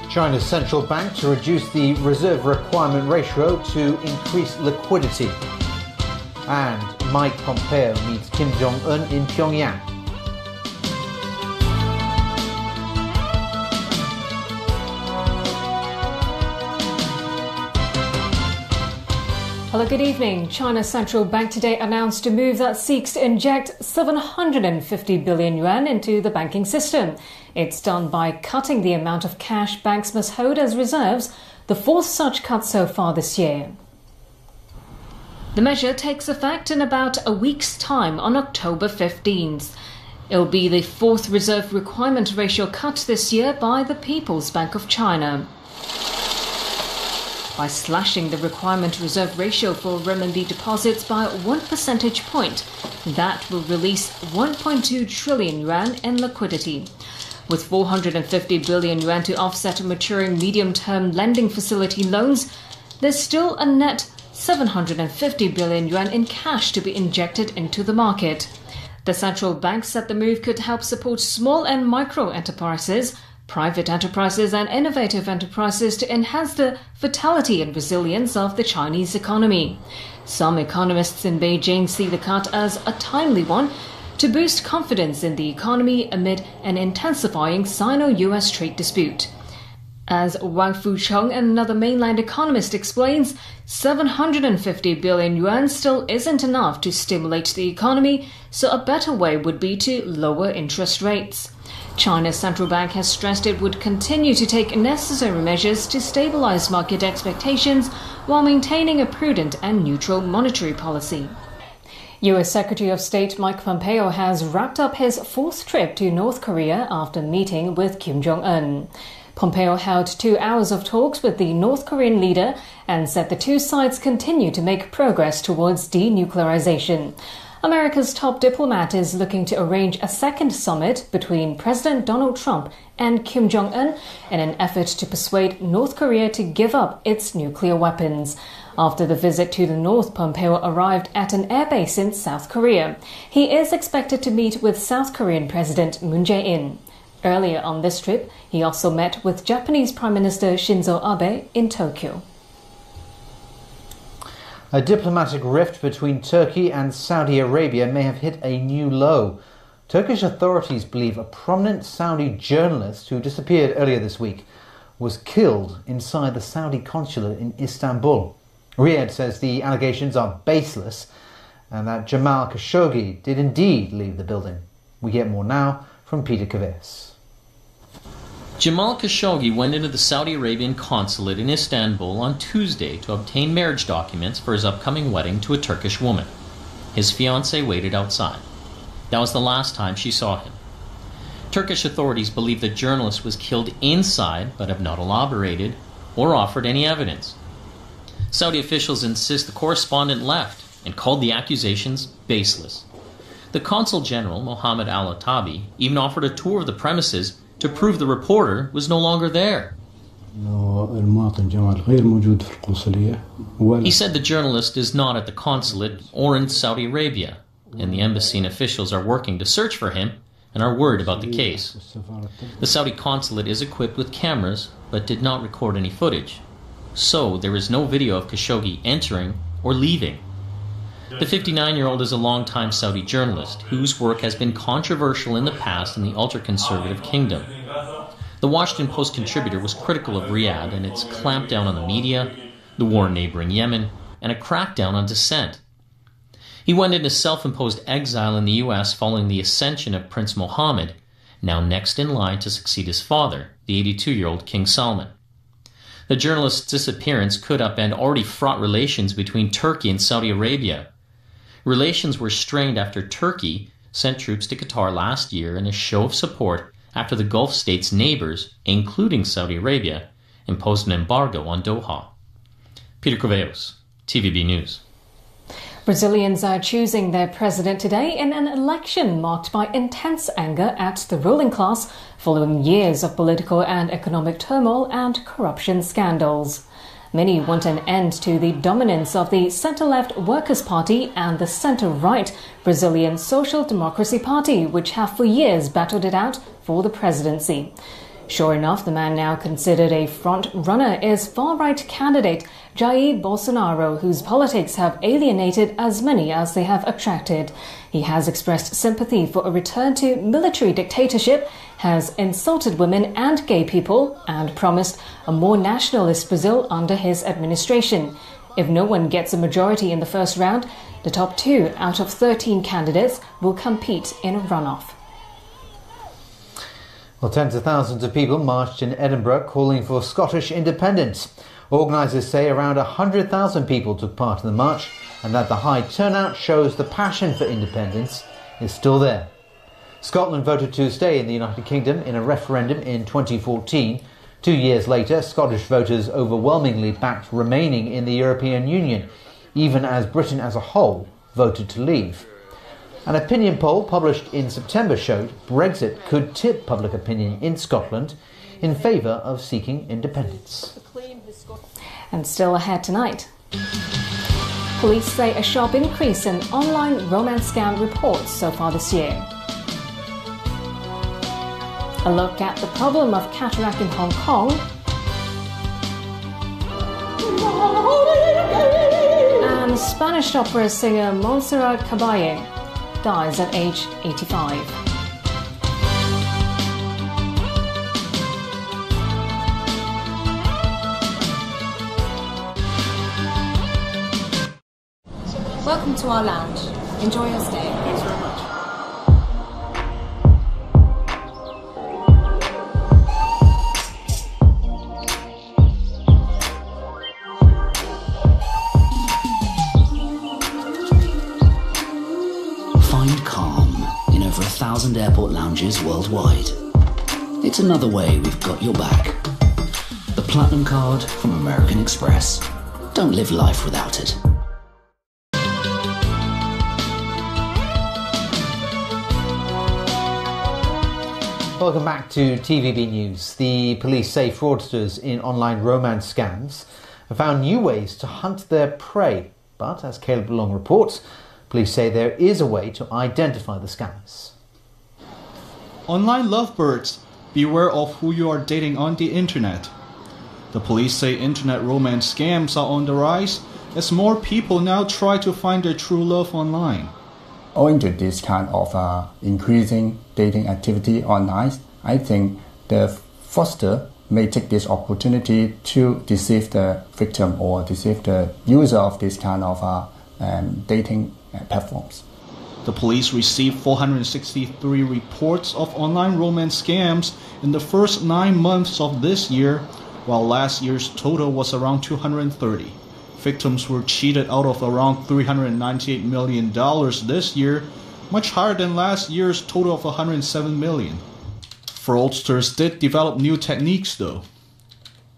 China's central bank to reduce the reserve requirement ratio to increase liquidity. And Mike Pompeo meets Kim Jong-un in Pyongyang. Hello, good evening. China's central bank today announced a move that seeks to inject 750 billion yuan into the banking system. It's done by cutting the amount of cash banks must hold as reserves, the fourth such cut so far this year. The measure takes effect in about a week's time on October 15th. It'll be the fourth reserve requirement ratio cut this year by the People's Bank of China. By slashing the requirement reserve ratio for renminbi deposits by 1 percentage point, that will release 1.2 trillion yuan in liquidity. With 450 billion yuan to offset maturing medium-term lending facility loans, there's still a net 750 billion yuan in cash to be injected into the market. The central bank said the move could help support small and micro enterprises, private enterprises and innovative enterprises to enhance the vitality and resilience of the Chinese economy. Some economists in Beijing see the cut as a timely one to boost confidence in the economy amid an intensifying Sino-US trade dispute. As Wang Fucheng, another mainland economist, explains, 750 billion yuan still isn't enough to stimulate the economy, so a better way would be to lower interest rates. China's central bank has stressed it would continue to take necessary measures to stabilize market expectations while maintaining a prudent and neutral monetary policy. U.S. Secretary of State Mike Pompeo has wrapped up his fourth trip to North Korea after meeting with Kim Jong-un. Pompeo held 2 hours of talks with the North Korean leader and said the two sides continue to make progress towards denuclearization. America's top diplomat is looking to arrange a second summit between President Donald Trump and Kim Jong-un in an effort to persuade North Korea to give up its nuclear weapons. After the visit to the north, Pompeo arrived at an airbase in South Korea. He is expected to meet with South Korean President Moon Jae-in. Earlier on this trip, he also met with Japanese Prime Minister Shinzo Abe in Tokyo. A diplomatic rift between Turkey and Saudi Arabia may have hit a new low. Turkish authorities believe a prominent Saudi journalist who disappeared earlier this week was killed inside the Saudi consulate in Istanbul. Riyadh says the allegations are baseless and that Jamal Khashoggi did indeed leave the building. We get more now from Peter Kavess. Jamal Khashoggi went into the Saudi Arabian consulate in Istanbul on Tuesday to obtain marriage documents for his upcoming wedding to a Turkish woman. His fiancée waited outside. That was the last time she saw him. Turkish authorities believe the journalist was killed inside but have not elaborated or offered any evidence. Saudi officials insist the correspondent left and called the accusations baseless. The Consul General, Mohammed Al-Atabi, even offered a tour of the premises to prove the reporter was no longer there. He said the journalist is not at the consulate or in Saudi Arabia, and the embassy and officials are working to search for him and are worried about the case. The Saudi consulate is equipped with cameras but did not record any footage, so there is no video of Khashoggi entering or leaving. The 59-year-old is a long-time Saudi journalist whose work has been controversial in the past in the ultra-conservative kingdom. The Washington Post contributor was critical of Riyadh and its clampdown on the media, the war in neighboring Yemen, and a crackdown on dissent. He went into self-imposed exile in the U.S. following the ascension of Prince Mohammed, now next in line to succeed his father, the 82-year-old King Salman. The journalist's disappearance could upend already fraught relations between Turkey and Saudi Arabia. Relations were strained after Turkey sent troops to Qatar last year in a show of support after the Gulf states' neighbors, including Saudi Arabia, imposed an embargo on Doha. Peter Corveos, TVB News. Brazilians are choosing their president today in an election marked by intense anger at the ruling class following years of political and economic turmoil and corruption scandals. Many want an end to the dominance of the centre-left Workers' Party and the centre-right Brazilian Social Democracy Party, which have for years battled it out for the presidency. Sure enough, the man now considered a front-runner is far-right candidate Jair Bolsonaro, whose politics have alienated as many as they have attracted. He has expressed sympathy for a return to military dictatorship, has insulted women and gay people, and promised a more nationalist Brazil under his administration. If no one gets a majority in the first round, the top 2 out of 13 candidates will compete in a runoff. Well, tens of thousands of people marched in Edinburgh calling for Scottish independence. Organisers say around 100,000 people took part in the march and that the high turnout shows the passion for independence is still there. Scotland voted to stay in the United Kingdom in a referendum in 2014. 2 years later, Scottish voters overwhelmingly backed remaining in the European Union, even as Britain as a whole voted to leave. An opinion poll published in September showed Brexit could tip public opinion in Scotland in favour of seeking independence. And still ahead tonight. Police say a sharp increase in online romance scam reports so far this year. A look at the problem of cataract in Hong Kong. And Spanish opera singer Montserrat Caballé dies at age 85. Welcome to our lounge. Enjoy your stay. Thanks very much. Find calm in over 1,000 airport lounges worldwide. It's another way we've got your back. The Platinum Card from American Express. Don't live life without it. Welcome back to TVB News. The police say fraudsters in online romance scams have found new ways to hunt their prey. But, as Caleb Long reports, police say there is a way to identify the scammers. Online lovebirds, beware of who you are dating on the internet. The police say internet romance scams are on the rise as more people now try to find their true love online. Owing to this kind of increasing dating activity online, I think the fraudster may take this opportunity to deceive the victim or deceive the user of this kind of dating platforms. The police received 463 reports of online romance scams in the first 9 months of this year, while last year's total was around 230. Victims were cheated out of around $398 million this year, much higher than last year's total of $107 million. Fraudsters did develop new techniques though.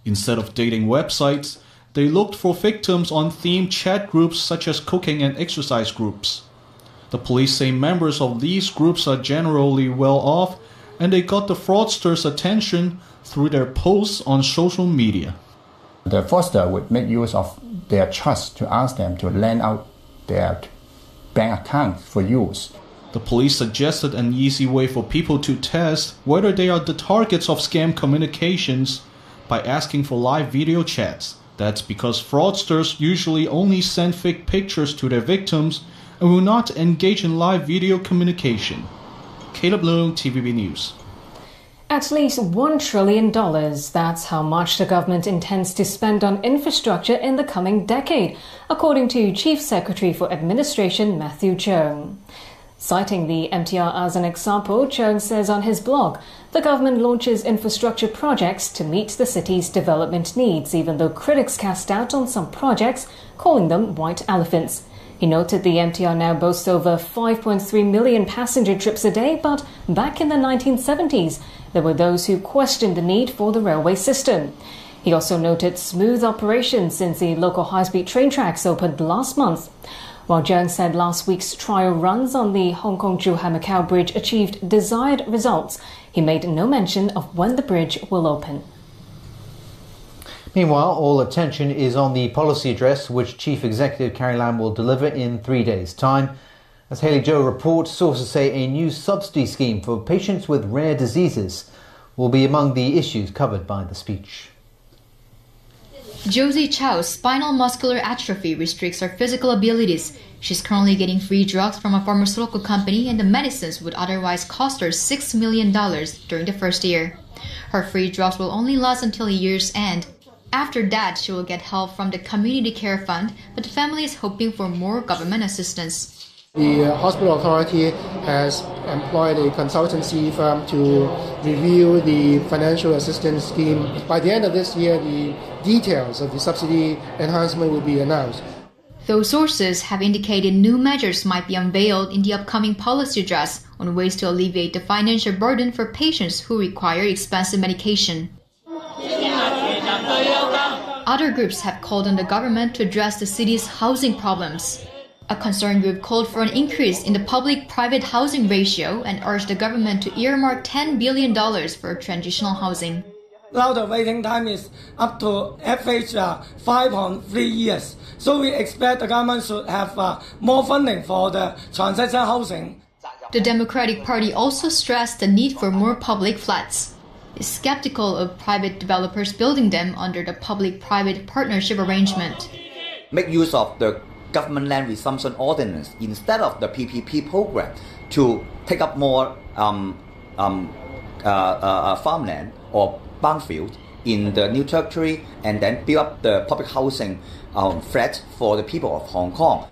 Instead of dating websites, they looked for victims on themed chat groups such as cooking and exercise groups. The police say members of these groups are generally well off, and they got the fraudsters' attention through their posts on social media. The fraudster would make use of their trust to ask them to lend out their bank account for use. The police suggested an easy way for people to test whether they are the targets of scam communications by asking for live video chats. That's because fraudsters usually only send fake pictures to their victims and will not engage in live video communication. Caleb Leung, TVB News. At least $1 trillion, that's how much the government intends to spend on infrastructure in the coming decade, according to Chief Secretary for Administration Matthew Cheung. Citing the MTR as an example, Cheung says on his blog, the government launches infrastructure projects to meet the city's development needs, even though critics cast doubt on some projects, calling them white elephants. He noted the MTR now boasts over 5.3 million passenger trips a day, but back in the 1970s, there were those who questioned the need for the railway system. He also noted smooth operations since the local high-speed train tracks opened last month. While Cheung said last week's trial runs on the Hong Kong-Zhuhai-Macau Bridge achieved desired results, he made no mention of when the bridge will open. Meanwhile, all attention is on the policy address which Chief Executive Carrie Lam will deliver in 3 days' time. As Haley Joe reports, sources say a new subsidy scheme for patients with rare diseases will be among the issues covered by the speech. Josie Chow's spinal muscular atrophy restricts her physical abilities. She's currently getting free drugs from a pharmaceutical company, and the medicines would otherwise cost her $6 million during the first year. Her free drugs will only last until a year's end. After that, she will get help from the Community Care Fund, but the family is hoping for more government assistance. The hospital authority has employed a consultancy firm to review the financial assistance scheme. By the end of this year, the details of the subsidy enhancement will be announced. Though sources have indicated new measures might be unveiled in the upcoming policy address on ways to alleviate the financial burden for patients who require expensive medication. Other groups have called on the government to address the city's housing problems. A concerned group called for an increase in the public-private housing ratio and urged the government to earmark $10 billion for transitional housing. Now the waiting time is up to average 5.3 years. So we expect the government should have more funding for the transitional housing. The Democratic Party also stressed the need for more public flats. It's skeptical of private developers building them under the public-private partnership arrangement. Make use of the Government Land Resumption Ordinance instead of the PPP program to take up more farmland or brownfield in the new territory and then build up the public housing flat for the people of Hong Kong.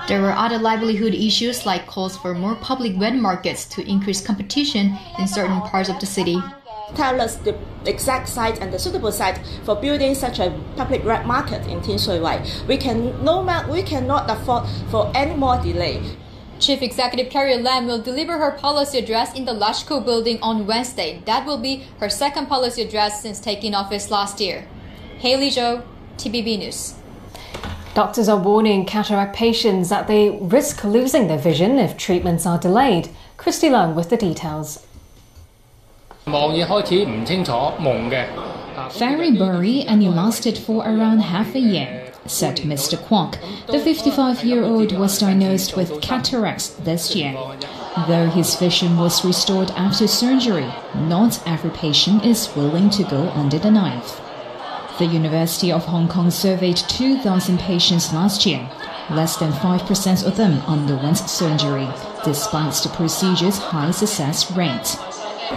There were other livelihood issues like calls for more public wet markets to increase competition in certain parts of the city. Tell us the exact site and the suitable site for building such a public wet market in Tin Shui Wai. We cannot afford for any more delay. Chief Executive Carrie Lam will deliver her policy address in the Lashko building on Wednesday. That will be her second policy address since taking office last year. Haley Zhou, TVB News. Doctors are warning cataract patients that they risk losing their vision if treatments are delayed. Christy Leung with the details. Very blurry, and it lasted for around half a year, said Mr. Kwok. The 55-year-old was diagnosed with cataracts this year. Though his vision was restored after surgery, not every patient is willing to go under the knife. The University of Hong Kong surveyed 2,000 patients last year. Less than 5% of them underwent surgery, despite the procedure's high success rate.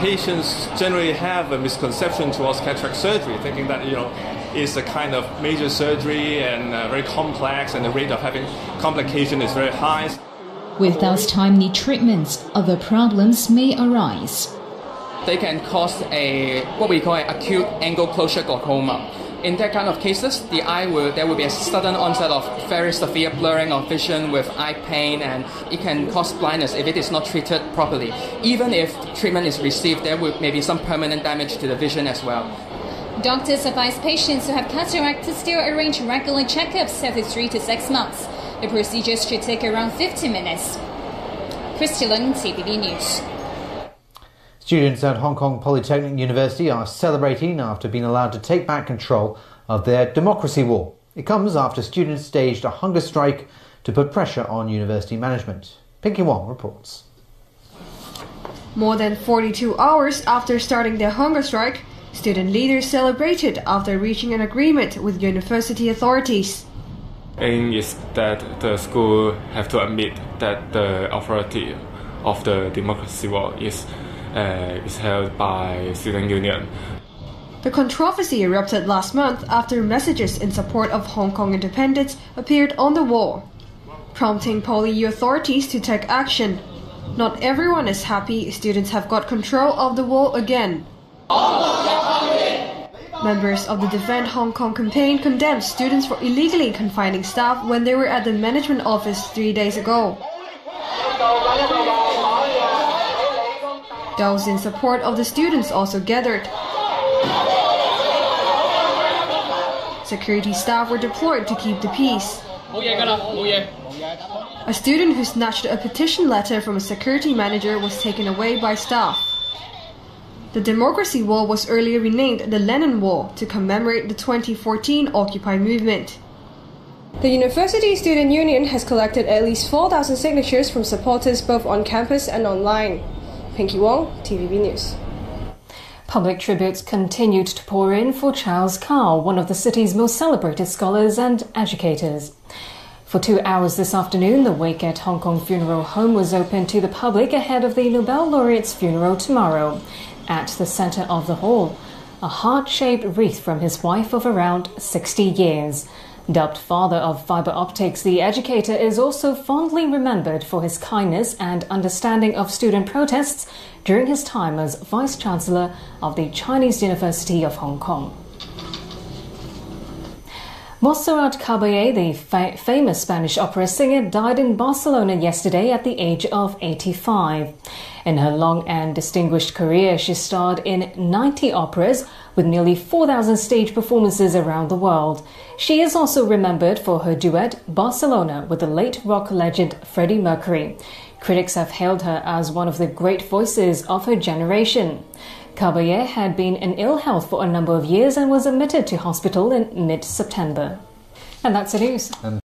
Patients generally have a misconception towards cataract surgery, thinking that it's a kind of major surgery and very complex, and the rate of having complication is very high. Without timely treatments, other problems may arise. They can cause what we call acute angle closure glaucoma. In that kind of cases, there will be a sudden onset of very severe blurring of vision with eye pain, and it can cause blindness if it is not treated properly. Even if treatment is received, there may be some permanent damage to the vision as well. Doctors advise patients who have cataract to still arrange regular checkups every 3 to 6 months. The procedures should take around 50 minutes. Christy Leung, TVB News. Students at Hong Kong Polytechnic University are celebrating after being allowed to take back control of their democracy war. It comes after students staged a hunger strike to put pressure on university management. Pinky Wong reports. More than 42 hours after starting their hunger strike, student leaders celebrated after reaching an agreement with university authorities. Aim is that the school have to admit that the authority of the democracy war is held by student union. The controversy erupted last month after messages in support of Hong Kong independence appeared on the wall, prompting PolyU authorities to take action. Not everyone is happy students have got control of the wall again. Members of the Defend Hong Kong campaign condemned students for illegally confining staff when they were at the management office 3 days ago. Those in support of the students also gathered. Security staff were deployed to keep the peace. A student who snatched a petition letter from a security manager was taken away by staff. The Democracy Wall was earlier renamed the Lenin Wall to commemorate the 2014 Occupy movement. The University Student Union has collected at least 4,000 signatures from supporters both on campus and online. Pinky Wong, TVB News. Public tributes continued to pour in for Charles Kao, one of the city's most celebrated scholars and educators. For 2 hours this afternoon, the wake at Hong Kong Funeral Home was open to the public ahead of the Nobel laureate's funeral tomorrow. At the centre of the hall, a heart-shaped wreath from his wife of around 60 years. Dubbed father of fibre optics, the educator is also fondly remembered for his kindness and understanding of student protests during his time as Vice-Chancellor of the Chinese University of Hong Kong. Montserrat Caballé, the famous Spanish opera singer, died in Barcelona yesterday at the age of 85. In her long and distinguished career, she starred in 90 operas with nearly 4,000 stage performances around the world. She is also remembered for her duet Barcelona with the late rock legend Freddie Mercury. Critics have hailed her as one of the great voices of her generation. Caballé had been in ill health for a number of years and was admitted to hospital in mid-September. And that's the news.